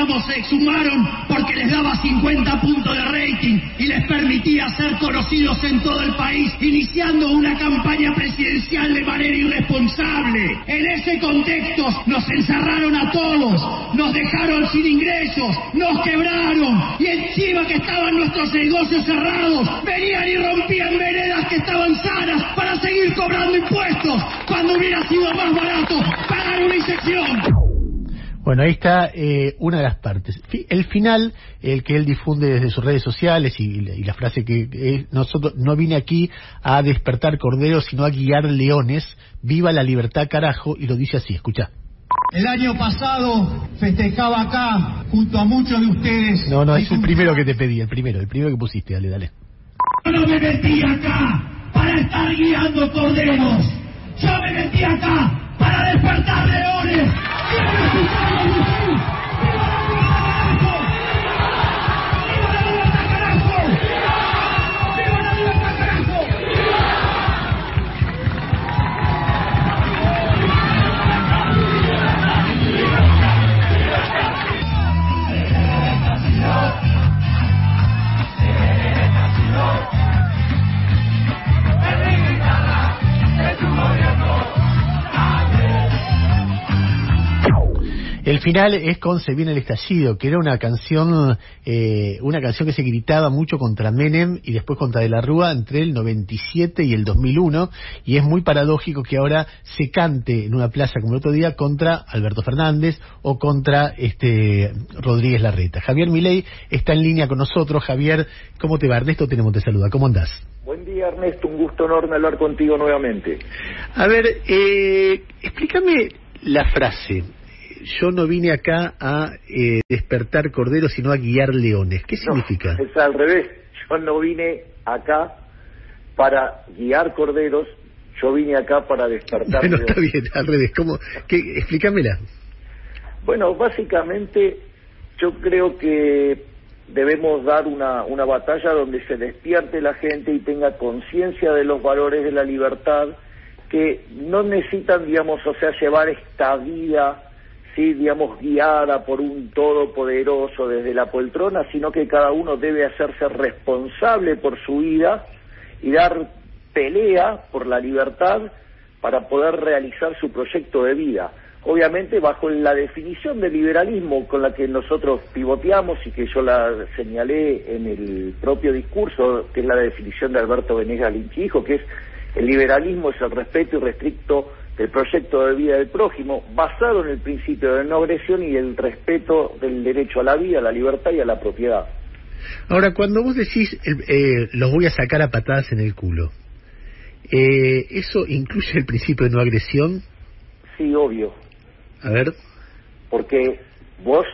digamos, se exhumaron porque les daba 50 puntos de rating y les permitía ser conocidos en todo el país, iniciando una campaña presidencial de manera irresponsable. En ese contexto nos encerraron a todos, nos dejaron sin ingresos, nos quebraron y encima que estaban nuestros negocios cerrados, venían y rompían veredas que estaban sanas para seguir cobrando impuestos cuando hubiera sido más barato pagar una inyección. Bueno, ahí está una de las partes. El final, el que él difunde desde sus redes sociales y la frase que nosotros no vine aquí a despertar corderos, sino a guiar leones. Viva la libertad, carajo, y lo dice así, escuchá. El año pasado festejaba acá, junto a muchos de ustedes... No, es el primero que te pedí, el primero que pusiste, dale. Yo no me metí acá para estar guiando corderos. Yo me metí acá para despertar leones. El final es con Se viene el estallido, que era una canción que se gritaba mucho contra Menem y después contra De la Rúa entre el 97 y el 2001, y es muy paradójico que ahora se cante en una plaza como el otro día contra Alberto Fernández o contra Rodríguez Larreta. Javier Milei está en línea con nosotros. Javier, ¿cómo te va? Ernesto Tenemos te saluda, ¿cómo andás? Buen día, Ernesto, un gusto enorme hablar contigo nuevamente. A ver, explícame la frase. Yo no vine acá a despertar corderos, sino a guiar leones. ¿Qué significa? No, es al revés. Yo no vine acá para guiar corderos, yo vine acá para despertar leones. Está bien, al revés. ¿Cómo? Explícamela. Bueno, básicamente yo creo que debemos dar una batalla donde se despierte la gente y tenga conciencia de los valores de la libertad, que no necesitan, digamos, llevar esta vida, sí, digamos, guiada por un todopoderoso desde la poltrona, sino que cada uno debe hacerse responsable por su vida y dar pelea por la libertad para poder realizar su proyecto de vida. Obviamente bajo la definición de liberalismo con la que nosotros pivoteamos y que yo la señalé en el propio discurso, que es la definición de Alberto Venegas Linchijo, que es: el liberalismo es el respeto irrestricto del proyecto de vida del prójimo, basado en el principio de no agresión y el respeto del derecho a la vida, a la libertad y a la propiedad. Ahora, cuando vos decís los voy a sacar a patadas en el culo, ¿eso incluye el principio de no agresión? Sí, obvio. A ver. Porque vos,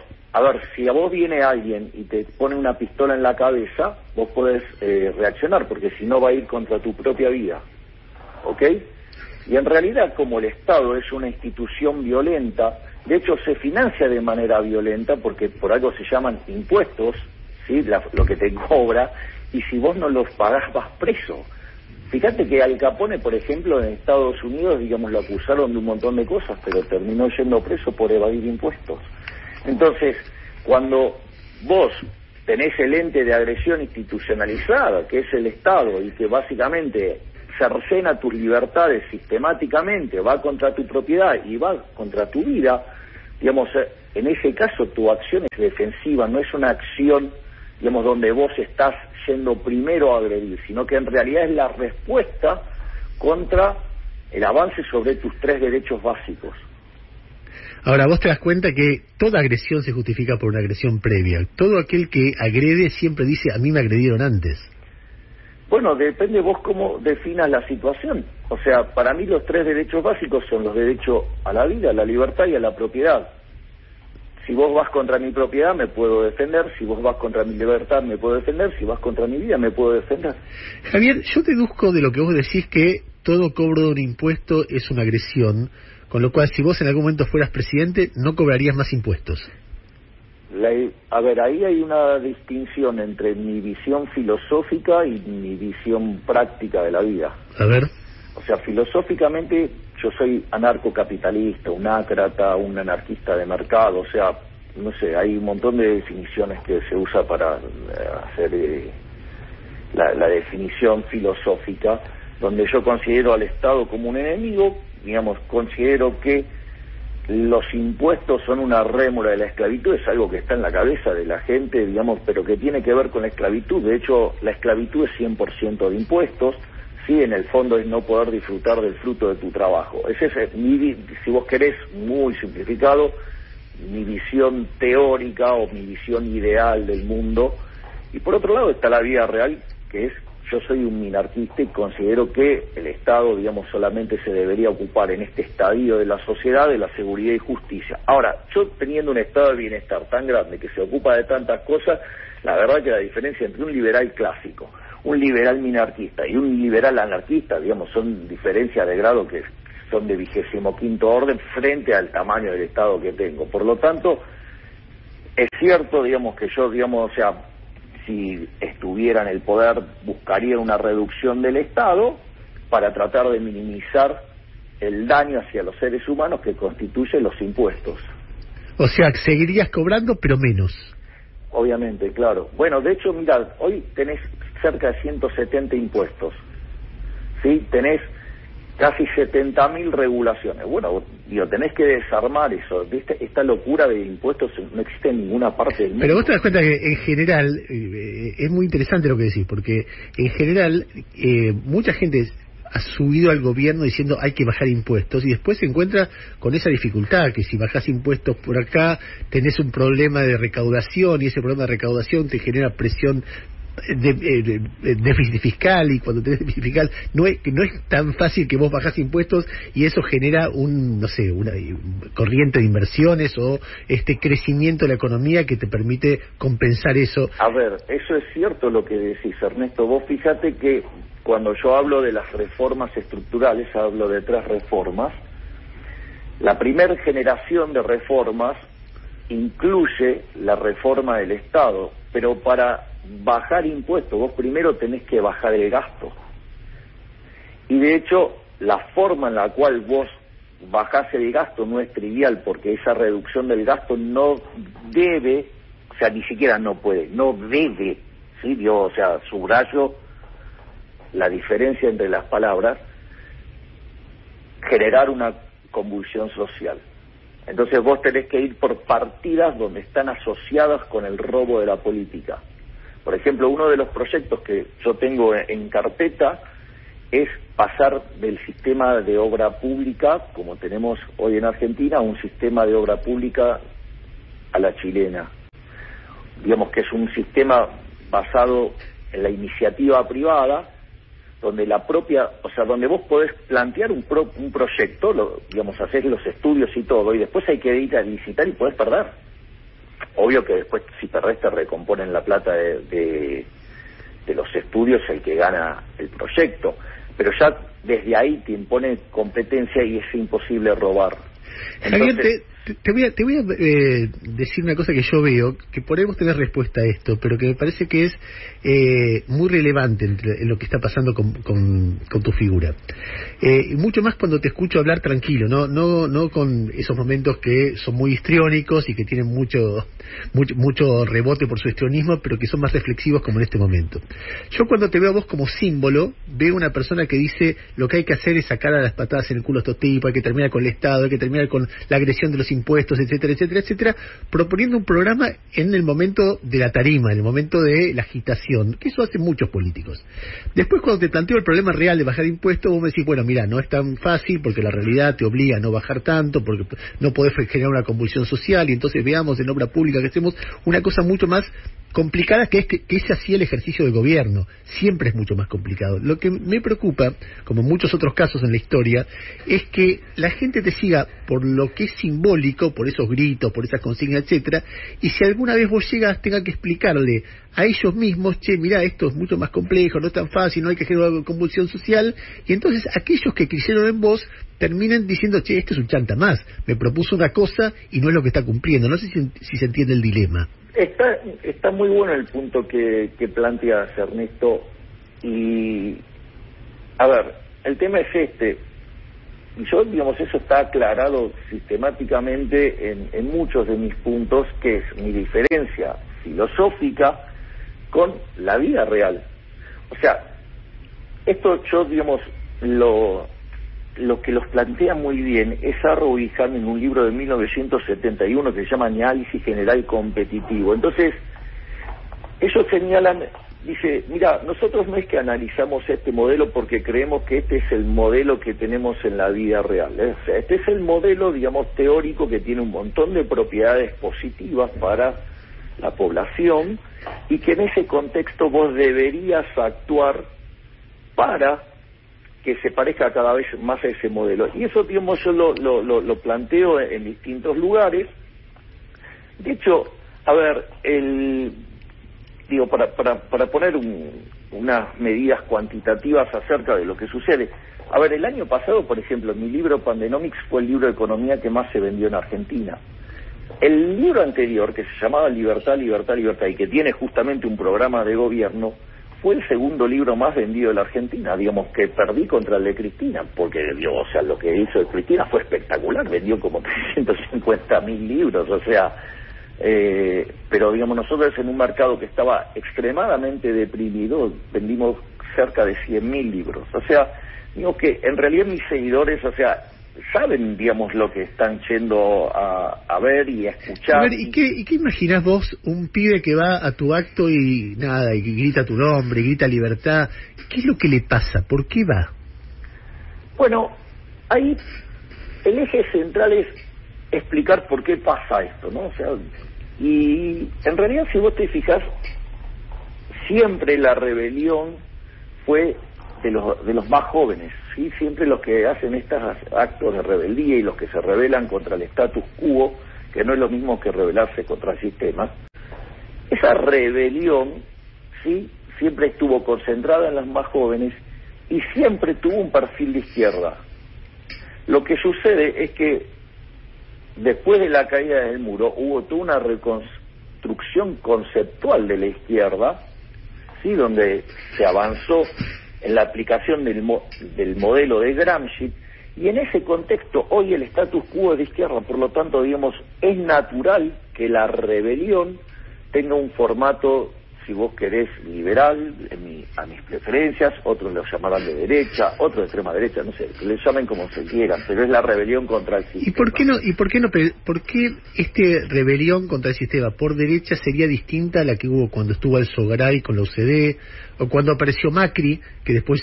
si a vos viene alguien y te pone una pistola en la cabeza, vos podés reaccionar, porque si no va a ir contra tu propia vida, ¿ok? Y en realidad, como el Estado es una institución violenta, de hecho se financia de manera violenta, porque por algo se llaman impuestos, ¿sí? Lo que te cobra, y si vos no los pagás vas preso. Fíjate que Al Capone, por ejemplo, en Estados Unidos, digamos, lo acusaron de un montón de cosas, pero terminó yendo preso por evadir impuestos. Entonces, cuando vos tenés el ente de agresión institucionalizada, que es el Estado, y que básicamente cercena tus libertades sistemáticamente, va contra tu propiedad y va contra tu vida, digamos, en ese caso tu acción es defensiva, no es una acción, digamos, donde vos estás yendo primero a agredir, sino que en realidad es la respuesta contra el avance sobre tus 3 derechos básicos. Ahora, vos te das cuenta que toda agresión se justifica por una agresión previa. Todo aquel que agrede siempre dice: a mí me agredieron antes. Bueno, depende vos cómo definas la situación. O sea, para mí los 3 derechos básicos son los derechos a la vida, a la libertad y a la propiedad. Si vos vas contra mi propiedad, me puedo defender. Si vos vas contra mi libertad, me puedo defender. Si vas contra mi vida, me puedo defender. Javier, yo deduzco de lo que vos decís que todo cobro de un impuesto es una agresión, con lo cual si vos en algún momento fueras presidente, no cobrarías más impuestos. Ahí hay una distinción entre mi visión filosófica y mi visión práctica de la vida. A ver. O sea, filosóficamente yo soy anarcocapitalista, un ácrata, un anarquista de mercado. O sea, no sé, hay un montón de definiciones que se usa para hacer la definición filosófica, donde yo considero al Estado como un enemigo. Digamos, considero que los impuestos son una rémora de la esclavitud, es algo que está en la cabeza de la gente, digamos, pero que tiene que ver con la esclavitud. De hecho, la esclavitud es 100% de impuestos. Sí, en el fondo es no poder disfrutar del fruto de tu trabajo. Ese es si vos querés, muy simplificado, mi visión teórica o mi visión ideal del mundo. Y por otro lado está la vida real, que es, yo soy un minarquista y considero que el Estado, digamos, solamente se debería ocupar en este estadio de la sociedad de la seguridad y justicia. Ahora, yo teniendo un estado de bienestar tan grande que se ocupa de tantas cosas, la verdad que la diferencia entre un liberal clásico, un liberal minarquista y un liberal anarquista, digamos, son diferencias de grado que son de 25º orden frente al tamaño del Estado que tengo. Por lo tanto, es cierto, digamos, que yo, digamos, o sea, si estuviera en el poder, buscaría una reducción del Estado para tratar de minimizar el daño hacia los seres humanos que constituyen los impuestos. O sea, seguirías cobrando, pero menos. Obviamente, claro. Bueno, de hecho, mirad, hoy tenés cerca de 170 impuestos, ¿sí? Tenés casi 70.000 regulaciones. Bueno, digo, tenés que desarmar eso, ¿viste? Esta locura de impuestos no existe en ninguna parte del mundo. Pero vos te das cuenta que en general, es muy interesante lo que decís, porque en general mucha gente ha subido al gobierno diciendo hay que bajar impuestos y después se encuentra con esa dificultad, que si bajás impuestos por acá tenés un problema de recaudación y ese problema de recaudación te genera presión de déficit fiscal, y cuando tenés déficit fiscal no es tan fácil que vos bajás impuestos y eso genera una corriente de inversiones o este crecimiento de la economía que te permite compensar eso. A ver, eso es cierto lo que decís, Ernesto. Vos fíjate que cuando yo hablo de las reformas estructurales, hablo de 3 reformas. La primera generación de reformas incluye la reforma del Estado, pero para bajar impuestos vos primero tenés que bajar el gasto. Y de hecho, la forma en la cual vos bajás el gasto no es trivial, porque esa reducción del gasto no debe, o sea, ni siquiera no puede, no debe, ¿sí? Yo, o sea, subrayo la diferencia entre las palabras, generar una convulsión social. Entonces vos tenés que ir por partidas donde están asociadas con el robo de la política. Por ejemplo, uno de los proyectos que yo tengo en carpeta es pasar del sistema de obra pública, como tenemos hoy en Argentina, a un sistema de obra pública a la chilena. Digamos que es un sistema basado en la iniciativa privada, donde la propia, o sea, donde vos podés plantear un proyecto, digamos, hacer los estudios y todo, y después hay que ir a licitar y podés perder. Obvio que después, si perdés, te recomponen la plata de los estudios el que gana el proyecto, pero ya desde ahí te impone competencia y es imposible robar. Entonces, Javier, te voy a decir una cosa que yo veo, que podemos tener respuesta a esto, pero que me parece que es muy relevante en lo que está pasando con tu figura. Mucho más cuando te escucho hablar tranquilo, no con esos momentos que son muy histriónicos y que tienen mucho rebote por su histrionismo, pero que son más reflexivos como en este momento. Yo cuando te veo a vos como símbolo, veo una persona que dice lo que hay que hacer es sacar a las patadas en el culo a estos tipos, hay que terminar con el Estado, hay que terminar con la agresión de los impuestos, etcétera, etcétera, etcétera, proponiendo un programa en el momento de la tarima, en el momento de la agitación, que eso hacen muchos políticos. Después, cuando te planteo el problema real de bajar impuestos, vos me decís, bueno, mira, no es tan fácil porque la realidad te obliga a no bajar tanto, porque no podés generar una convulsión social, y entonces veamos en obra pública que hacemos una cosa mucho más complicada, que es así el ejercicio del gobierno. Siempre es mucho más complicado. Lo que me preocupa, como en muchos otros casos en la historia, es que la gente te siga por lo que es simbólico, por esos gritos, por esas consignas, etcétera, y si alguna vez vos llegas, tenga que explicarle a ellos mismos, che, mirá, esto es mucho más complejo, no es tan fácil, no hay que generar una convulsión social, y entonces aquellos que creyeron en vos terminan diciendo, che, esto es un chanta más, me propuso una cosa y no es lo que está cumpliendo. No sé si se entiende el dilema. Está muy bueno el punto que planteas, Ernesto, y a ver, el tema es este. yo, digamos, eso está aclarado sistemáticamente en muchos de mis puntos, que es mi diferencia filosófica con la vida real. O sea, esto yo, digamos, lo que los plantea muy bien es Arrow y Hahn en un libro de 1971 que se llama Análisis General Competitivo. Entonces, ellos señalan, dice, mira, nosotros no es que analizamos este modelo porque creemos que este es el modelo que tenemos en la vida real, ¿eh? O sea, este es el modelo, digamos, teórico que tiene un montón de propiedades positivas para la población y que en ese contexto vos deberías actuar para que se parezca cada vez más a ese modelo. Y eso, digamos, yo lo planteo en distintos lugares. De hecho, a ver, para poner unas medidas cuantitativas acerca de lo que sucede. A ver, el año pasado, por ejemplo, mi libro Pandenomics fue el libro de economía que más se vendió en Argentina. El libro anterior, que se llamaba Libertad, Libertad, Libertad, y que tiene justamente un programa de gobierno, fue el segundo libro más vendido de la Argentina, digamos, que perdí contra el de Cristina, porque, o sea, lo que hizo de Cristina fue espectacular, vendió como 350.000 libros, o sea, pero, digamos, nosotros en un mercado que estaba extremadamente deprimido, vendimos cerca de 100.000 libros, o sea, digo que en realidad mis seguidores, o sea, saben, digamos, lo que están yendo a ver y a escuchar. A ver, ¿y qué imaginás vos, un pibe que va a tu acto y nada, y grita tu nombre, y grita libertad? ¿Qué es lo que le pasa? ¿Por qué va? Bueno, ahí el eje central es explicar por qué pasa esto, ¿no? O sea, y en realidad, si vos te fijas, siempre la rebelión fue de los más jóvenes, ¿sí? Siempre los que hacen estos actos de rebeldía y los que se rebelan contra el status quo, que no es lo mismo que rebelarse contra el sistema, esa rebelión, ¿sí?, siempre estuvo concentrada en los más jóvenes y siempre tuvo un perfil de izquierda. Lo que sucede es que después de la caída del muro hubo toda una reconstrucción conceptual de la izquierda, ¿sí?, donde se avanzó en la aplicación del modelo de Gramsci, y en ese contexto hoy el status quo es de izquierda, por lo tanto, digamos, es natural que la rebelión tenga un formato, si vos querés, liberal, a mis preferencias, otros lo llamarán de derecha, otros de extrema derecha, no sé, que le llamen como se quieran, pero es la rebelión contra el sistema. ¿Y por qué esta rebelión contra el sistema por derecha sería distinta a la que hubo cuando estuvo Alzogaray con la UCD, o cuando apareció Macri, que después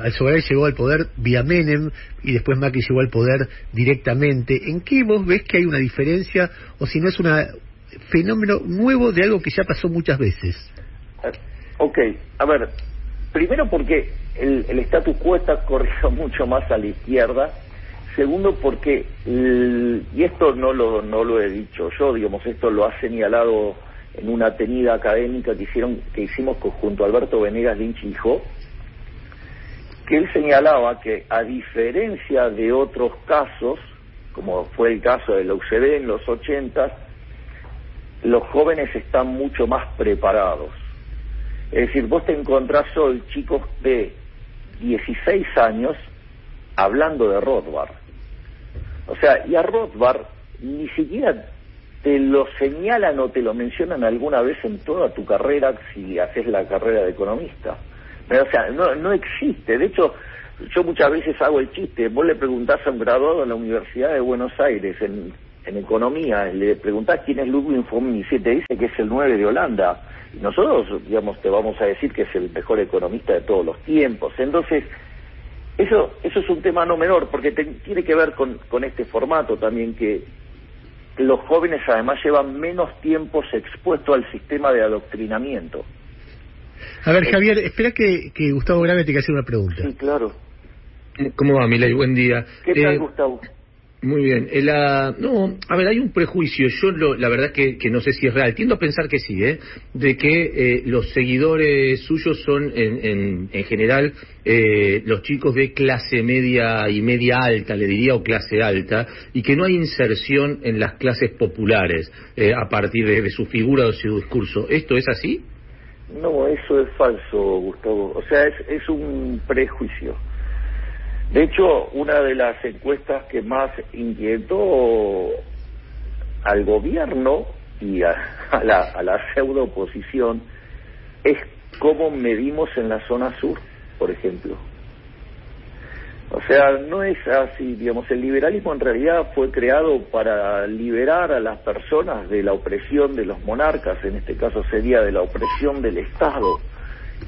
Alzogaray llegó al poder vía Menem, y después Macri llegó al poder directamente? ¿En qué vos ves que hay una diferencia, o si no es un fenómeno nuevo de algo que ya pasó muchas veces? Ok, a ver, primero porque el status quo está corrido mucho más a la izquierda. Segundo porque, y esto no lo he dicho yo, digamos, esto lo ha señalado en una tenida académica que hicimos junto a Alberto Venegas Lynch y Jo, que él señalaba que, a diferencia de otros casos, como fue el caso de la UCD en los 80, los jóvenes están mucho más preparados. Es decir, vos te encontrás hoy chicos de 16 años hablando de Rothbard. O sea, y a Rothbard ni siquiera te lo señalan o te lo mencionan alguna vez en toda tu carrera si haces la carrera de economista. Pero, o sea, no existe. De hecho, yo muchas veces hago el chiste. Vos le preguntás a un graduado en la Universidad de Buenos Aires en economía, le preguntás quién es Ludwig von Mises, te dice que es el 9 de Holanda, y nosotros, digamos, te vamos a decir que es el mejor economista de todos los tiempos. Entonces, eso es un tema no menor, porque tiene que ver con este formato también, que los jóvenes además llevan menos tiempos expuestos al sistema de adoctrinamiento. A ver, Javier, espera que Gustavo Grave te quiere hacer una pregunta. Sí, claro. ¿Cómo va, Milei? Buen día. ¿Qué tal, Gustavo? Muy bien. No, a ver, hay un prejuicio. Yo la verdad que no sé si es real. Tiendo a pensar que sí, de que los seguidores suyos son en general los chicos de clase media y media alta, le diría, o clase alta, y que no hay inserción en las clases populares a partir de su figura o de su discurso. ¿Esto es así? No, eso es falso, Gustavo. O sea, es un prejuicio. De hecho, una de las encuestas que más inquietó al gobierno y a la pseudo oposición es cómo medimos en la zona sur, por ejemplo. O sea, no es así, digamos, el liberalismo en realidad fue creado para liberar a las personas de la opresión de los monarcas, en este caso sería de la opresión del Estado,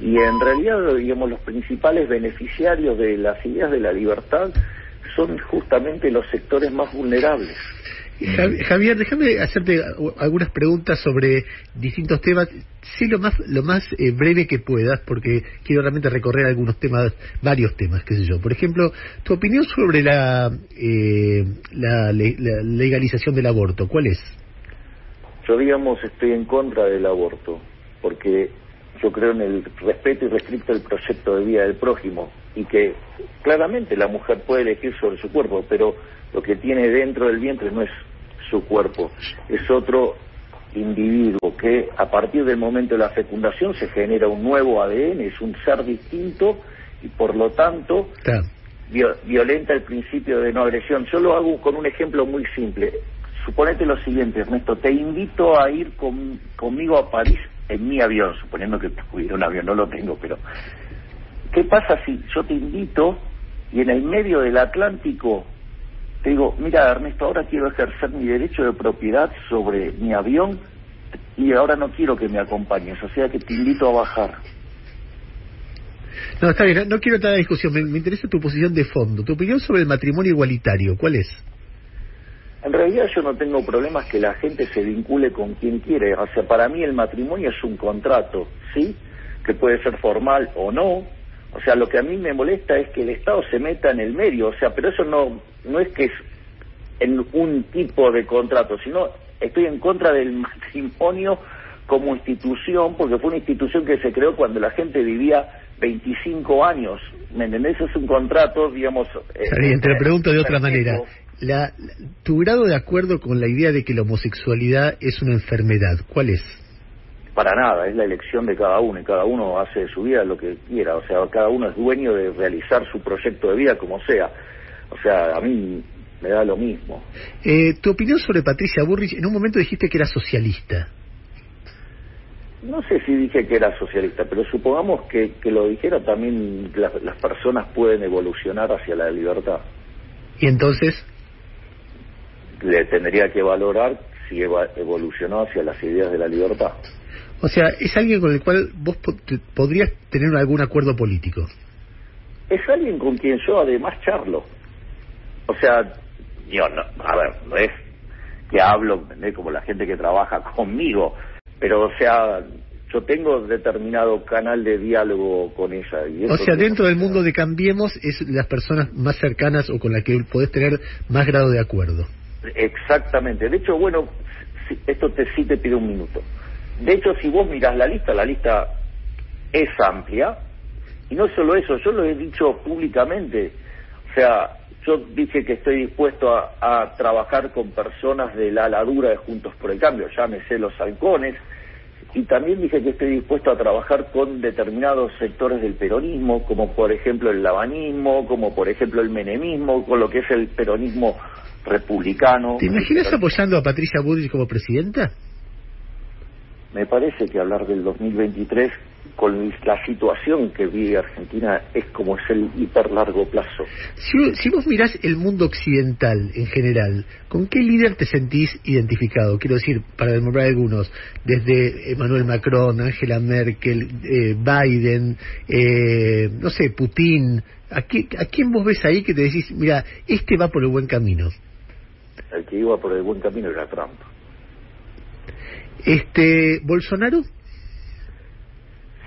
y en realidad, digamos, los principales beneficiarios de las ideas de la libertad son justamente los sectores más vulnerables. Javier, déjame hacerte algunas preguntas sobre distintos temas, sí lo más breve que puedas, porque quiero realmente recorrer algunos temas, varios temas, qué sé yo. Por ejemplo, tu opinión sobre la legalización del aborto, ¿cuál es? Yo, digamos, estoy en contra del aborto, porque yo creo en el respeto irrestricto del proyecto de vida del prójimo, y que claramente la mujer puede elegir sobre su cuerpo, pero lo que tiene dentro del vientre no es su cuerpo, es otro individuo que a partir del momento de la fecundación se genera un nuevo ADN, es un ser distinto y por lo tanto violenta el principio de no agresión. Yo lo hago con un ejemplo muy simple. Suponete lo siguiente, Ernesto, te invito a ir conmigo a París en mi avión, suponiendo que tuviera un avión, no lo tengo, pero ¿qué pasa si yo te invito y en el medio del Atlántico te digo, mira, Ernesto, ahora quiero ejercer mi derecho de propiedad sobre mi avión y ahora no quiero que me acompañes, o sea que te invito a bajar? No, está bien, no quiero entrar a la discusión, me interesa tu posición de fondo, tu opinión sobre el matrimonio igualitario, ¿cuál es? En realidad yo no tengo problemas que la gente se vincule con quien quiere, o sea, para mí el matrimonio es un contrato, ¿sí? Que puede ser formal o no. O sea, lo que a mí me molesta es que el Estado se meta en el medio, o sea, pero eso no es que es en un tipo de contrato, sino estoy en contra del matrimonio como institución, porque fue una institución que se creó cuando la gente vivía 25 años, ¿me entendés? Es un contrato, digamos... Bien, te lo pregunto de otra manera. ¿Tu grado de acuerdo con la idea de que la homosexualidad es una enfermedad, cuál es? Para nada, es la elección de cada uno y cada uno hace de su vida lo que quiera, o sea, cada uno es dueño de realizar su proyecto de vida como sea, o sea, a mí me da lo mismo. Tu opinión sobre Patricia Bullrich, en un momento dijiste que era socialista. No sé si dije que era socialista, pero supongamos que lo dijera, también las personas pueden evolucionar hacia la libertad. ¿Y entonces? Le tendría que valorar si evolucionó hacia las ideas de la libertad. O sea, es alguien con el cual vos podrías tener algún acuerdo político. Es alguien con quien yo además charlo. O sea, yo no, a ver, no es que hablo como la gente que trabaja conmigo, pero o sea, yo tengo determinado canal de diálogo con ella. Y o sea, dentro del mundo de Cambiemos es las personas más cercanas o con las que podés tener más grado de acuerdo. Exactamente. De hecho, bueno, esto sí te pido un minuto. De hecho, si vos mirás la lista es amplia, y no solo eso, yo lo he dicho públicamente, o sea, yo dije que estoy dispuesto a trabajar con personas de la ala dura de Juntos por el Cambio, llámese los halcones, y también dije que estoy dispuesto a trabajar con determinados sectores del peronismo, como por ejemplo el lavanismo, como por ejemplo el menemismo, con lo que es el peronismo republicano. ¿Te imaginas apoyando a Patricia Bullrich como presidenta? Me parece que hablar del 2023 con la situación que vive Argentina es como es el hiper largo plazo. Si vos mirás el mundo occidental en general, ¿con qué líder te sentís identificado? Quiero decir, para nombrar algunos, desde Emmanuel Macron, Angela Merkel, Biden, no sé, Putin, ¿a quién vos ves ahí que te decís, mira, este va por el buen camino? El que iba por el buen camino era Trump. ¿Bolsonaro?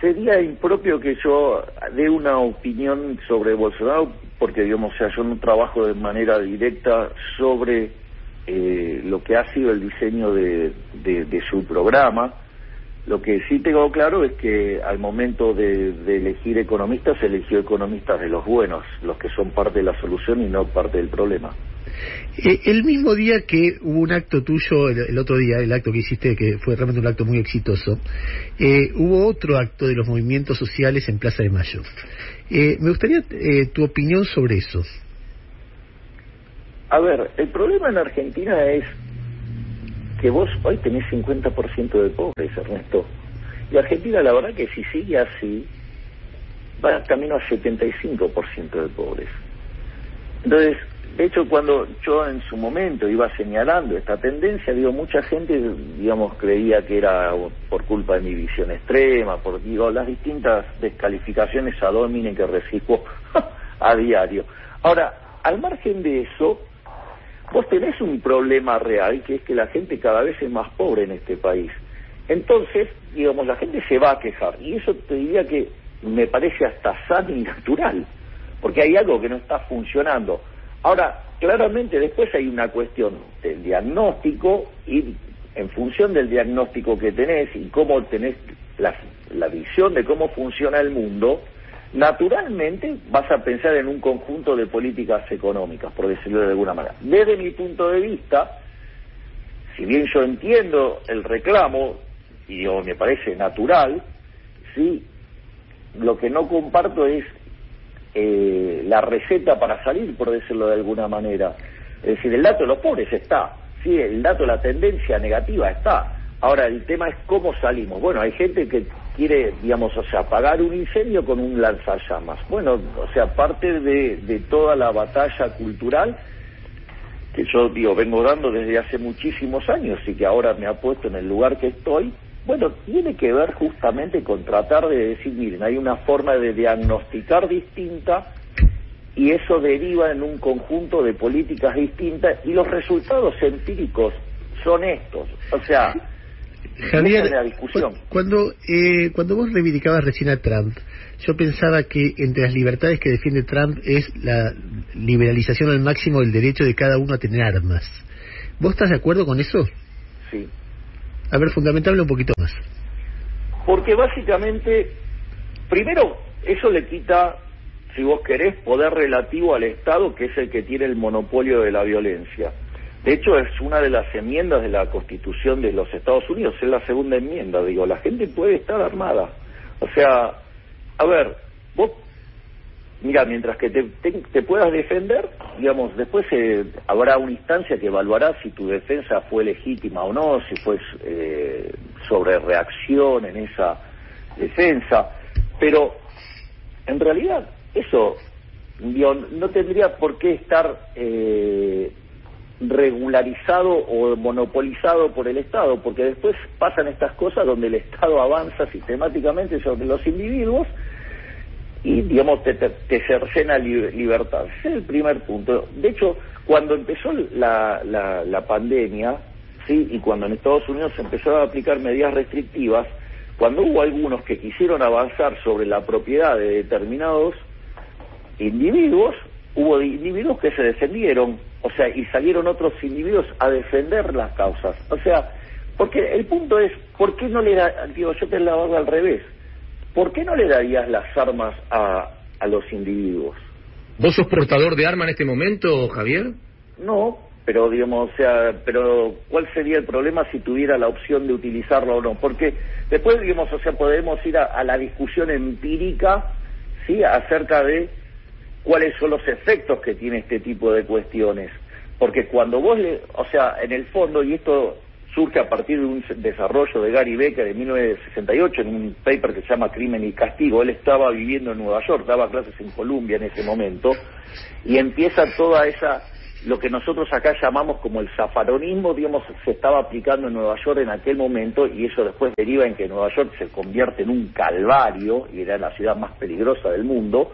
Sería impropio que yo dé una opinión sobre Bolsonaro, porque digamos, o sea, yo no trabajo de manera directa sobre lo que ha sido el diseño de su programa, Lo que sí tengo claro es que al momento de elegir economistas, se eligió economistas de los buenos, los que son parte de la solución y no parte del problema. El mismo día que hubo un acto tuyo, el otro día, el acto que hiciste, que fue realmente un acto muy exitoso, hubo otro acto de los movimientos sociales en Plaza de Mayo. Me gustaría tu opinión sobre eso. A ver, el problema en Argentina es que vos hoy tenés 50% de pobres, Ernesto. Y Argentina, la verdad que si sigue así, va camino a 75% de pobres. Entonces, de hecho, cuando yo en su momento iba señalando esta tendencia, mucha gente, creía que era por culpa de mi visión extrema, por las distintas descalificaciones ad hominem que recibo a diario. Ahora, al margen de eso, vos tenés un problema real, que es que la gente cada vez es más pobre en este país. Entonces, la gente se va a quejar. Y eso te diría que me parece hasta sano y natural, porque hay algo que no está funcionando. Ahora, claramente después hay una cuestión del diagnóstico, y en función del diagnóstico que tenés y cómo tenés la visión de cómo funciona el mundo, naturalmente vas a pensar en un conjunto de políticas económicas, por decirlo de alguna manera. Desde mi punto de vista, si bien yo entiendo el reclamo, y me parece natural, sí, lo que no comparto es la receta para salir, por decirlo de alguna manera. Es decir, el dato de los pobres está, sí, el dato de la tendencia negativa está. Ahora, el tema es cómo salimos. Bueno, hay gente que quiere, apagar un incendio con un lanzallamas. Bueno, parte de toda la batalla cultural que yo, vengo dando desde hace muchísimos años y que ahora me ha puesto en el lugar que estoy, bueno, tiene que ver justamente con tratar de decir, miren, hay una forma de diagnosticar distinta y eso deriva en un conjunto de políticas distintas y los resultados empíricos son estos. Javier, esa es la discusión. Cuando vos reivindicabas recién a Trump, yo pensaba que entre las libertades que defiende Trump es la liberalización al máximo del derecho de cada uno a tener armas. ¿Vos estás de acuerdo con eso? Sí. A ver, fundamentable un poquito más. Porque básicamente, primero, eso le quita, si vos querés, poder relativo al Estado, que es el que tiene el monopolio de la violencia. De hecho, es una de las enmiendas de la Constitución de los Estados Unidos, es la segunda enmienda, la gente puede estar armada. A ver, vos, mira, mientras que te puedas defender, después habrá una instancia que evaluará si tu defensa fue legítima o no, si fue sobre reacción en esa defensa, pero en realidad eso no tendría por qué estar regularizado o monopolizado por el Estado, porque después pasan estas cosas donde el Estado avanza sistemáticamente sobre los individuos y, te cercena libertad. Ese es el primer punto. De hecho, cuando empezó la pandemia, sí, y cuando en Estados Unidos se empezaron a aplicar medidas restrictivas, cuando hubo algunos que quisieron avanzar sobre la propiedad de determinados individuos, hubo individuos que se defendieron, y salieron otros individuos a defender las causas. Porque el punto es, ¿por qué no le yo te la hago al revés? ¿Por qué no le darías las armas a los individuos? ¿Vos sos portador de arma en este momento, Javier? No, pero pero ¿cuál sería el problema si tuviera la opción de utilizarlo o no? Porque después, podemos ir a la discusión empírica, sí, acerca de cuáles son los efectos que tiene este tipo de cuestiones. Porque cuando vos en el fondo, y esto surge a partir de un desarrollo de Gary Becker en 1968 en un paper que se llama Crimen y Castigo. Él estaba viviendo en Nueva York, daba clases en Columbia en ese momento, y empieza toda esa, lo que nosotros acá llamamos como el zafaronismo, se estaba aplicando en Nueva York en aquel momento, y eso después deriva en que Nueva York se convierte en un calvario, y era la ciudad más peligrosa del mundo.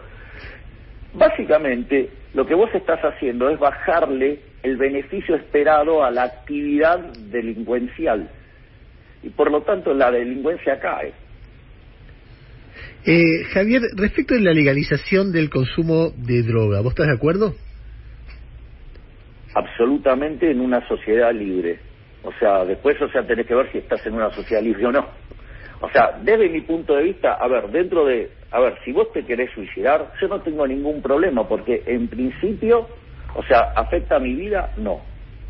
Básicamente, lo que vos estás haciendo es bajarle el beneficio esperado a la actividad delincuencial. Y por lo tanto la delincuencia cae. Javier, respecto de la legalización del consumo de droga, ¿vos estás de acuerdo? Absolutamente, en una sociedad libre. Después tenés que ver si estás en una sociedad libre o no. O sea, desde mi punto de vista, a ver, si vos te querés suicidar, yo no tengo ningún problema, porque en principio, o sea, ¿afecta a mi vida? No.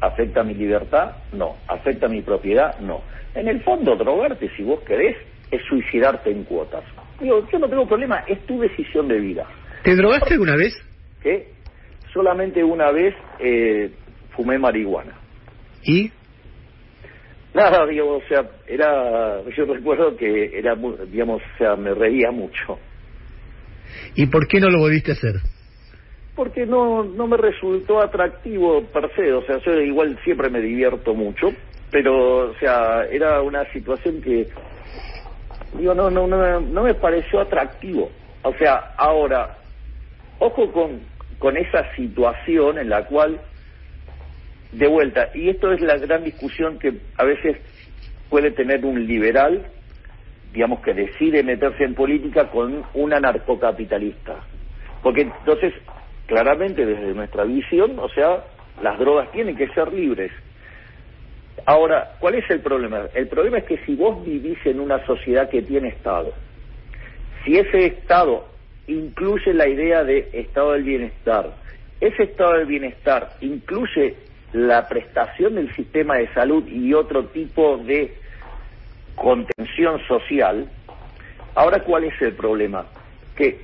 ¿Afecta a mi libertad? No. ¿Afecta a mi propiedad? No. En el fondo, drogarte, si vos querés, es suicidarte en cuotas. Digo, yo no tengo problema, es tu decisión de vida. ¿Te drogaste alguna vez? ¿Qué? Solamente una vez fumé marihuana. ¿Y? Nada, digo, o sea, yo recuerdo que era, digamos, o sea, me reía mucho. ¿Y por qué no lo volviste a hacer? Porque no me resultó atractivo per se, o sea, yo igual siempre me divierto mucho, pero, o sea, era una situación que, digo, no me pareció atractivo. O sea, ahora, ojo con esa situación en la cual, de vuelta, y esto es la gran discusión que a veces puede tener un liberal, digamos, que decide meterse en política con un anarcocapitalista. Porque entonces, claramente desde nuestra visión, o sea, las drogas tienen que ser libres. Ahora, ¿cuál es el problema? El problema es que si vos vivís en una sociedad que tiene Estado, si ese Estado incluye la idea de Estado del Bienestar, ese Estado del Bienestar incluye la prestación del sistema de salud y otro tipo de contención social, ahora ¿cuál es el problema? Que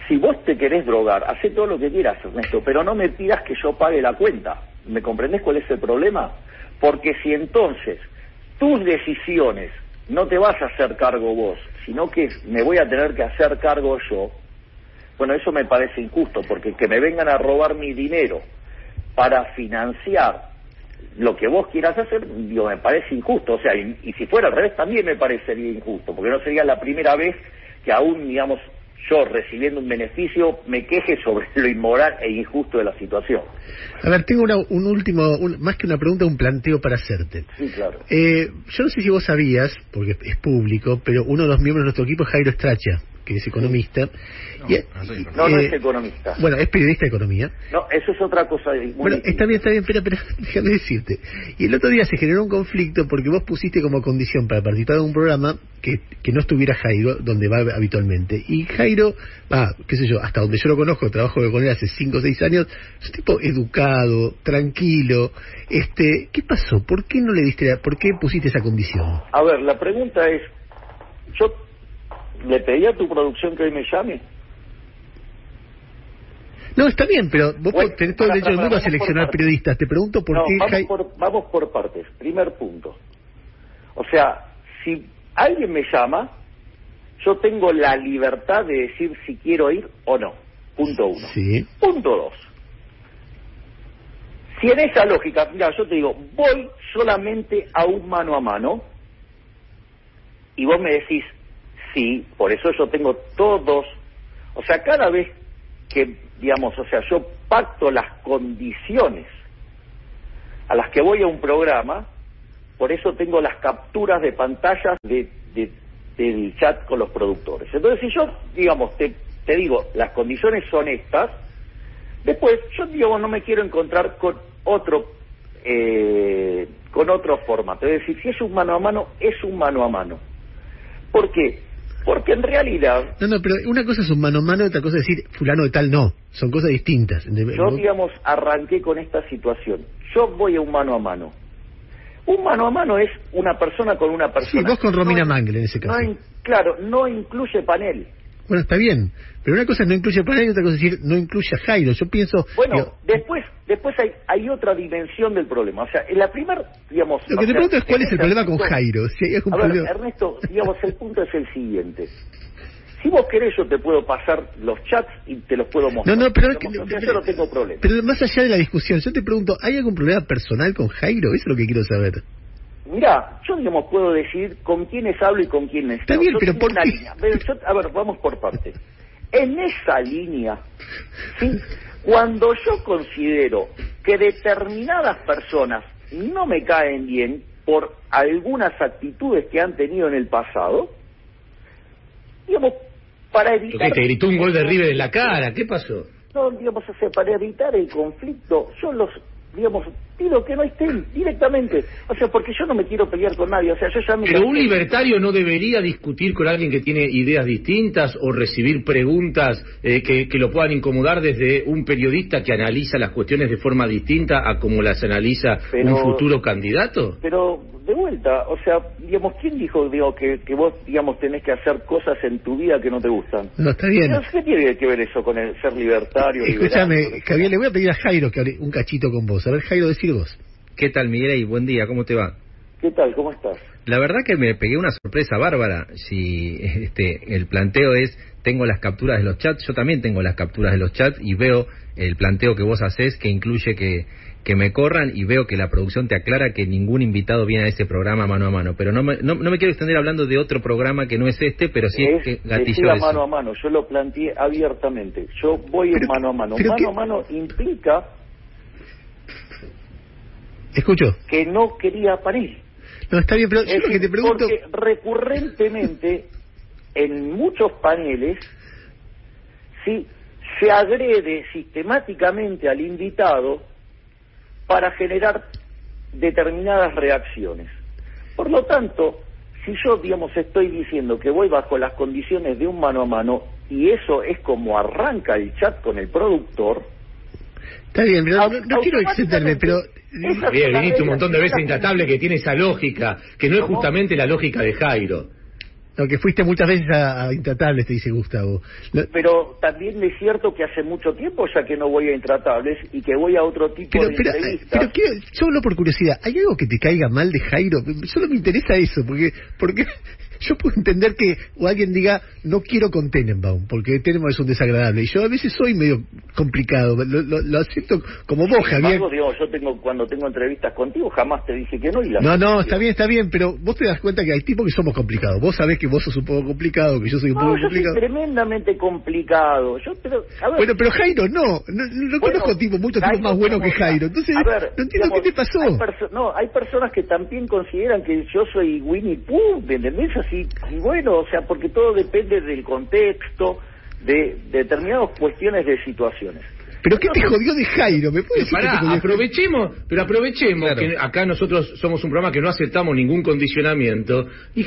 si vos te querés drogar, hacé todo lo que quieras, Ernesto, pero no me pidas que yo pague la cuenta. ¿Me comprendés cuál es el problema? Porque si entonces tus decisiones no te vas a hacer cargo vos, sino que me voy a tener que hacer cargo yo, bueno, eso me parece injusto, porque que me vengan a robar mi dinero para financiar lo que vos quieras hacer, digo, me parece injusto. O sea, y si fuera al revés también me parecería injusto, porque no sería la primera vez que aún, digamos, yo recibiendo un beneficio me queje sobre lo inmoral e injusto de la situación. A ver, tengo un último, más que una pregunta, un planteo para hacerte. Sí, claro. Yo no sé si vos sabías, porque es público, pero uno de los miembros de nuestro equipo es Jairo Stracha, que es economista. No es economista. Bueno, es periodista de economía. No, eso es otra cosa. Bueno, está bien, pero déjame decirte. Y el otro día se generó un conflicto porque vos pusiste como condición para participar de un programa que no estuviera Jairo, donde va habitualmente. Y Jairo, qué sé yo, hasta donde yo lo conozco, trabajo con él hace 5 o 6 años, es un tipo educado, tranquilo. ¿Qué pasó? ¿Por qué no le diste por qué pusiste esa condición? A ver, la pregunta es, yo le pedí a tu producción que hoy me llame. No, está bien, pero vos tenés todo el derecho del mundo a seleccionar periodistas. Te pregunto por qué... Vamos por partes. Primer punto. O sea, si alguien me llama, yo tengo la libertad de decir si quiero ir o no. Punto 1. Sí. Punto 2. Si en esa lógica, mira, yo te digo, voy solamente a un mano a mano, y vos me decís, sí, por eso yo tengo todos, o sea, cada vez que, digamos, o sea, yo pacto las condiciones a las que voy a un programa, por eso tengo las capturas de pantallas del chat con los productores. Entonces, si yo, digamos, te digo, las condiciones son estas, después yo, digamos, no me quiero encontrar con otro formato. Es decir, si es un mano a mano, es un mano a mano. ¿Por qué? Porque en realidad... No, pero una cosa es un mano a mano y otra cosa es decir fulano de tal no. Son cosas distintas. Yo, digamos, arranqué con esta situación. Yo voy a un mano a mano. Un mano a mano es una persona con una persona. Sí, vos con Romina Mangel en ese caso. Claro, no incluye panel. Bueno, está bien. Pero una cosa es no incluye panel y otra cosa es decir no incluye a Jairo. Yo pienso... Bueno, después hay otra dimensión del problema. O sea, en la primera, digamos... Lo que te pregunto es cuál es el problema con Jairo. Si hay algún problema... Ernesto, digamos, el punto es el siguiente. Si vos querés, yo te puedo pasar los chats y te los puedo mostrar. No, pero yo no tengo problema. Pero más allá de la discusión, yo te pregunto, ¿hay algún problema personal con Jairo? Eso es lo que quiero saber. Mirá, yo, digamos, puedo decir con quiénes hablo y con quiénes no. Está bien, pero ¿por qué? A ver, vamos por partes. En esa línea, ¿sí? Cuando yo considero que determinadas personas no me caen bien por algunas actitudes que han tenido en el pasado, digamos, para evitar... ¿Qué, te gritó un gol de River en la cara? ¿Qué pasó? No, digamos, o sea, para evitar el conflicto, yo digamos, pido que no estén directamente, o sea, porque yo no me quiero pelear con nadie, o sea, yo ya me... Pero un libertario no debería discutir con alguien que tiene ideas distintas o recibir preguntas que lo puedan incomodar desde un periodista que analiza las cuestiones de forma distinta a como las analiza un futuro candidato. Pero, de vuelta, o sea, digamos, ¿quién dijo, que vos, digamos, tenés que hacer cosas en tu vida que no te gustan? No, está bien. ¿Qué tiene que ver eso con el ser libertario? Escúchame, Javier, le voy a pedir a Jairo que hable un cachito con vos. A ver, Jairo, decir vos. ¿Qué tal, Miguel? Y buen día, ¿cómo te va? ¿Qué tal? ¿Cómo estás? La verdad que me pegué una sorpresa bárbara. Si el planteo es, tengo las capturas de los chats, yo también tengo las capturas de los chats y veo el planteo que vos hacés, que incluye que me corran, y veo que la producción te aclara que ningún invitado viene a ese programa mano a mano. Pero no me quiero extender hablando de otro programa que no es pero sí es que gatilló eso. Mano a mano, yo lo planteé abiertamente. Yo voy en mano a mano. Mano a mano implica... Escucho. Que no quería panel. No, está bien, pero yo lo que te pregunto... Porque recurrentemente, en muchos paneles, sí, se agrede sistemáticamente al invitado para generar determinadas reacciones. Por lo tanto, si yo, digamos, estoy diciendo que voy bajo las condiciones de un mano a mano, y eso es como arranca el chat con el productor... Está bien, pero no quiero extenderme, pero... Bien, viniste un montón de veces Intratable que tiene esa lógica, que no es justamente la lógica de Jairo. No, que fuiste muchas veces a Intratables, te dice Gustavo. Pero también es cierto que hace mucho tiempo ya que no voy a Intratables y que voy a otro tipo de entrevistas. Pero solo por curiosidad, ¿hay algo que te caiga mal de Jairo? Solo me interesa eso, porque yo puedo entender que o alguien diga, no quiero con Tenenbaum, porque Tenenbaum es un desagradable. Y yo a veces soy medio complicado, lo acepto como vos, Javier. Cuando tengo entrevistas contigo, jamás te dije que no. No, está bien, pero vos te das cuenta que hay tipos que somos complicados. Vos sabés que vos sos un poco complicado, que yo soy un poco complicado. Yo soy tremendamente complicado. Bueno, pero Jairo no conozco muchos tipos más buenos que Jairo. Entonces, no entiendo qué te pasó. Hay personas que también consideran que yo soy Winnie Pooh, ¿me entendés? Así, y bueno, o sea, porque todo depende del contexto, de determinadas cuestiones de situaciones. ¿Pero qué te jodió de Jairo? ¿Me puedes decir? Aprovechemos claro, que acá nosotros somos un programa que no aceptamos ningún condicionamiento, y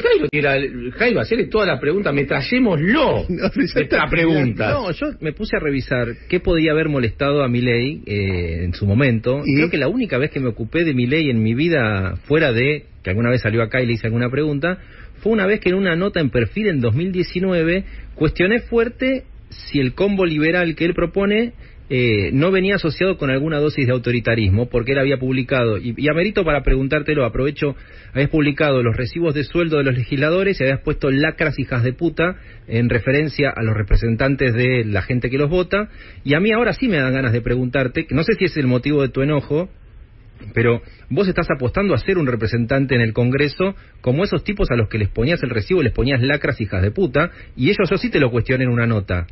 Jairo, hacerle todas las preguntas, metrallémoslo la pregunta. No, yo me puse a revisar qué podía haber molestado a Milei en su momento. ¿Y? Creo que la única vez que me ocupé de Milei en mi vida, fuera de que alguna vez salió acá y le hice alguna pregunta, fue una vez que en una nota en Perfil en 2019 cuestioné fuerte si el combo liberal que él propone no venía asociado con alguna dosis de autoritarismo, porque él había publicado, y amerito para preguntártelo, aprovecho, habías publicado los recibos de sueldo de los legisladores y habías puesto lacras hijas de puta en referencia a los representantes de la gente que los vota, y a mí ahora sí me dan ganas de preguntarte, que no sé si es el motivo de tu enojo, pero vos estás apostando a ser un representante en el Congreso como esos tipos a los que les ponías el recibo y les ponías lacras hijas de puta, y ellos yo sí te lo cuestioné en una nota.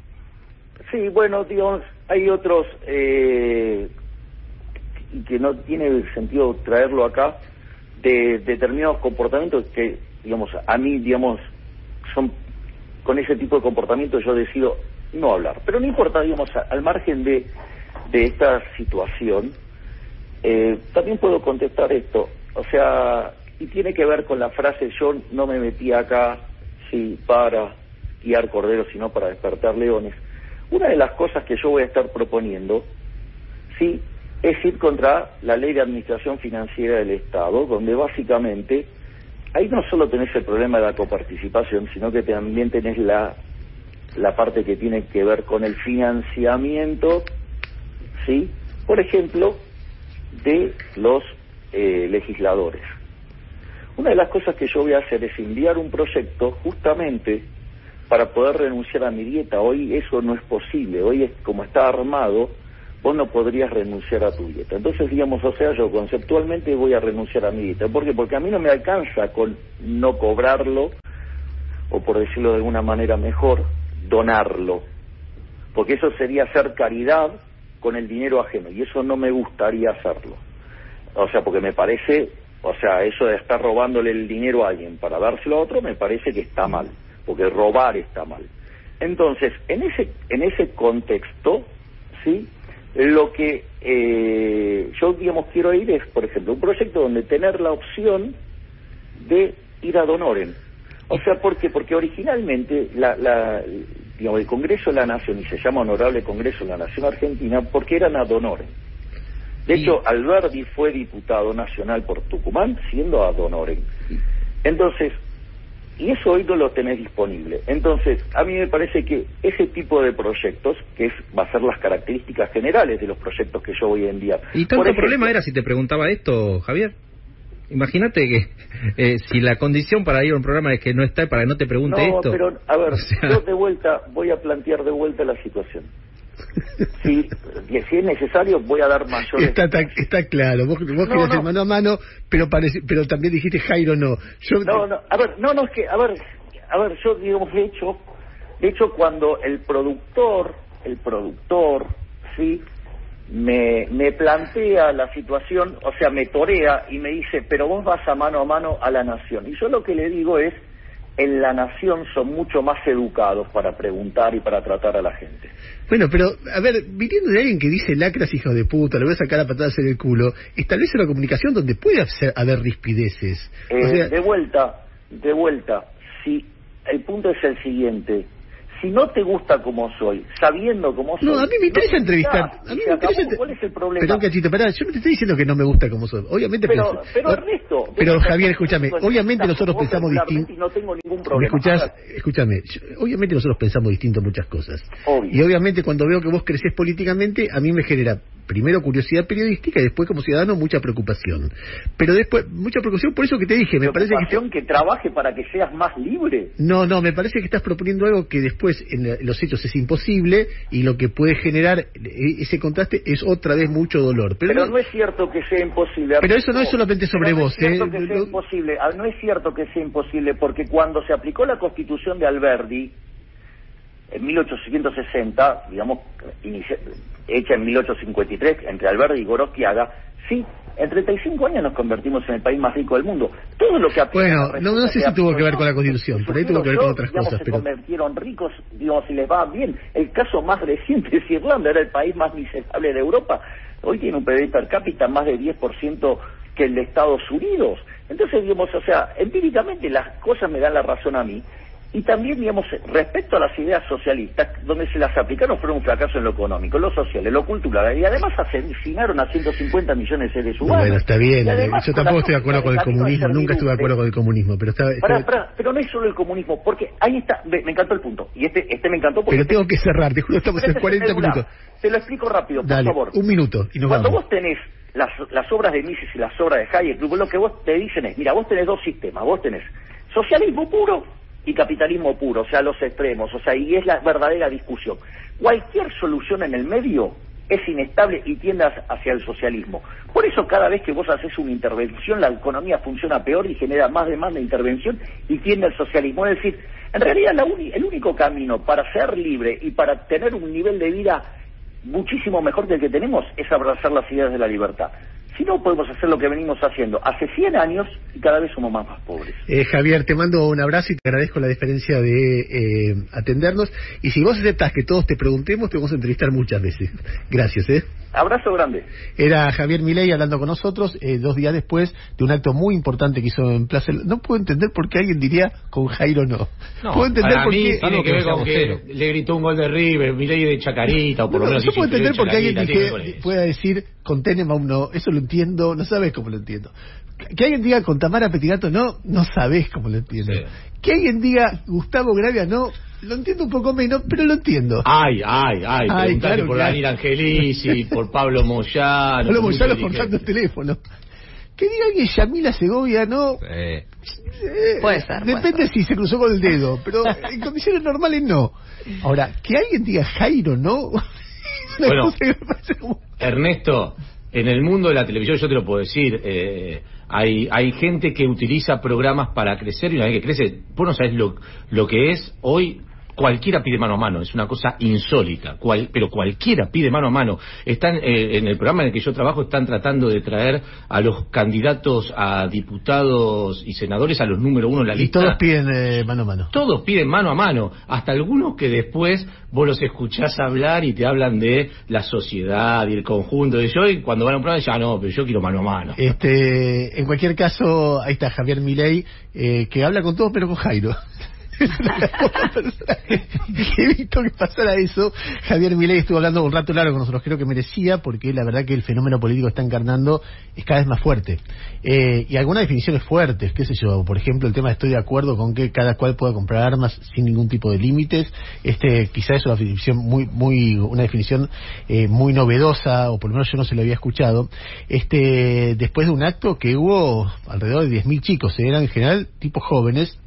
Sí, bueno, digamos, hay otros y que no tiene sentido traerlo acá, de determinados comportamientos que, digamos, a mí, digamos, son con ese tipo de comportamientos yo decido no hablar. Pero no importa, digamos, al margen de esta situación, también puedo contestar esto, o sea, y tiene que ver con la frase, yo no me metí acá, sí, para guiar corderos, sino para despertar leones. Una de las cosas que yo voy a estar proponiendo, sí, es ir contra la Ley de Administración Financiera del Estado, donde básicamente ahí no solo tenés el problema de la coparticipación, sino que también tenés la parte que tiene que ver con el financiamiento, sí, por ejemplo, de los legisladores. Una de las cosas que yo voy a hacer es enviar un proyecto justamente para poder renunciar a mi dieta. Hoy eso no es posible, hoy es como está armado, vos no podrías renunciar a tu dieta. Entonces, digamos, o sea, yo conceptualmente voy a renunciar a mi dieta. ¿Por qué? Porque a mí no me alcanza con no cobrarlo, o por decirlo de alguna manera mejor, donarlo. Porque eso sería hacer caridad con el dinero ajeno, y eso no me gustaría hacerlo. O sea, porque me parece, o sea, eso de estar robándole el dinero a alguien para dárselo a otro, me parece que está mal, porque robar está mal. Entonces, en ese contexto, ¿sí?, lo que yo, digamos, quiero ir es, por ejemplo, un proyecto donde tener la opción de ir ad honorem. O sea, ¿por qué? Porque originalmente digamos, el Congreso de la Nación, y se llama Honorable Congreso de la Nación Argentina, porque eran ad honorem. De hecho, Alberdi fue diputado nacional por Tucumán siendo ad honorem. Entonces, y eso hoy no lo tenés disponible. Entonces, a mí me parece que ese tipo de proyectos, va a ser las características generales de los proyectos que yo voy a enviar. ¿Y tanto problema era si te preguntaba esto, Javier? Imagínate que si la condición para ir a un programa es que no está, para que no te pregunte esto. No, pero, a ver, yo de vuelta, voy a plantear de vuelta la situación. Si es necesario, voy a dar mayores... Está claro, vos querías ir mano a mano, pero también dijiste Jairo no. A ver, yo, digamos, de hecho, cuando el productor, ¿sí?, me plantea la situación, o sea, me torea y me dice, pero vos vas a mano a la Nación. Y yo lo que le digo es, en la Nación son mucho más educados para preguntar y para tratar a la gente. Bueno, pero, a ver, viniendo de alguien que dice lacras, hijo de puta, le voy a sacar a patadas en el culo, establece una comunicación donde puede haber rispideces. O sea... De vuelta, si el punto es el siguiente... Si no te gusta como soy, sabiendo cómo soy... No, a mí me interesa entrevistar. A mí me interesa... ¿Cuál es el problema? Pero, cachito, pará, yo no te estoy diciendo que no me gusta como soy. Obviamente... Pero Ernesto... Pero, Javier, escúchame. Obviamente nosotros pensamos distinto... No tengo ningún problema. Escúchame. Obviamente nosotros pensamos distinto en muchas cosas. Obvio. Y obviamente cuando veo que vos crecés políticamente, a mí me genera... Primero curiosidad periodística y después como ciudadano mucha preocupación. Pero después, mucha preocupación, por eso que te dije, me parece que trabaje para que seas más libre. No, me parece que estás proponiendo algo que después en los hechos es imposible y lo que puede generar ese contraste es otra vez mucho dolor. Pero no es cierto que sea imposible. Pero eso no es solamente sobre vos. No es cierto que sea imposible. No es cierto que sea imposible porque cuando se aplicó la Constitución de Alberdi en 1860, digamos, hecha en 1853 entre Alberdi y Gorostiaga, sí, en 35 años nos convertimos en el país más rico del mundo. Todo lo que bueno, no sé si tuvo que ver con la Constitución, por ahí tuvo que ver con otras cosas. Se convirtieron ricos, digamos, si les va bien. El caso más reciente es Irlanda, era el país más miserable de Europa. Hoy tiene un PIB per cápita más de 10% que el de Estados Unidos. Entonces, digamos, o sea, empíricamente las cosas me dan la razón a mí. Y también, digamos, respecto a las ideas socialistas, donde se las aplicaron fueron un fracaso en lo económico, en lo social, en lo cultural, y además asesinaron a 150 millones de seres humanos. Bueno, está bien, yo tampoco estoy de acuerdo con el comunismo, nunca estuve de acuerdo con el comunismo, pero pero no es solo el comunismo, porque ahí está, me encantó el punto, y este me encantó porque... Pero tengo que cerrar, te juro, estamos en 40 minutos. Te lo explico rápido, por favor. Un minuto, y nos Cuando vamos. vos tenés las obras de Mises y las obras de Hayek, lo que vos te dicen es, mira, vos tenés dos sistemas, vos tenés socialismo puro y capitalismo puro, o sea, los extremos, o sea, y es la verdadera discusión. Cualquier solución en el medio es inestable y tiende hacia el socialismo. Por eso cada vez que vos haces una intervención, la economía funciona peor y genera más demanda de intervención y tiende al socialismo. Es decir, en realidad el único camino para ser libre y para tener un nivel de vida muchísimo mejor que el que tenemos es abrazar las ideas de la libertad. Si no, podemos hacer lo que venimos haciendo hace 100 años y cada vez somos más pobres. Javier, te mando un abrazo y te agradezco la diferencia de atendernos. Y si vos aceptás que todos te preguntemos, te vamos a entrevistar muchas veces. Gracias, Abrazo grande. Era Javier Milei hablando con nosotros 2 días después de un acto muy importante que hizo en Plaza. No puedo entender por qué alguien diría con Jairo no. No puedo entender por qué tiene que ver con que le gritó un gol de River, Milei de Chacarita, o por lo menos. No puedo entender por qué alguien pueda decir con Tenenbaum no. Eso lo entiendo, no sabes cómo lo entiendo. Que alguien diga con Tamara Petinato no sabés cómo lo entiendo. Sí. Que alguien diga Gustavo Gravia no, lo entiendo un poco menos, pero lo entiendo. Preguntaste claro, por Daniel Angelici, por Pablo Moyano. Pablo Moyano cortando el teléfono. Que diga alguien Yamila Segovia no. Puede ser. Depende si se cruzó con el dedo, pero en condiciones normales no. Ahora, que alguien diga Jairo no. Bueno, Ernesto, en el mundo de la televisión, yo te lo puedo decir, hay gente que utiliza programas para crecer y una vez que crece, vos no sabés lo que es hoy cualquiera pide mano a mano, es una cosa insólita, pero cualquiera pide mano a mano. Están en el programa en el que yo trabajo, están tratando de traer a los candidatos a diputados y senadores a los número 1 en la lista. Y todos piden mano a mano. Todos piden mano a mano, hasta algunos que después vos los escuchás hablar y te hablan de la sociedad y el conjunto de yo, y cuando van a un programa dicen, no, pero yo quiero mano a mano. En cualquier caso, ahí está Javier Milei, que habla con todos pero con Jairo. Que he visto que pasara eso. Javier Milei estuvo hablando un rato largo con nosotros, creo que merecía, porque la verdad que el fenómeno político que está encarnando es cada vez más fuerte, y algunas definiciones fuertes, qué sé yo, por ejemplo el tema de estoy de acuerdo con que cada cual pueda comprar armas sin ningún tipo de límites. Quizás es una definición muy novedosa, o por lo menos yo no se lo había escuchado, después de un acto que hubo alrededor de 10.000 chicos, eran en general tipos jóvenes,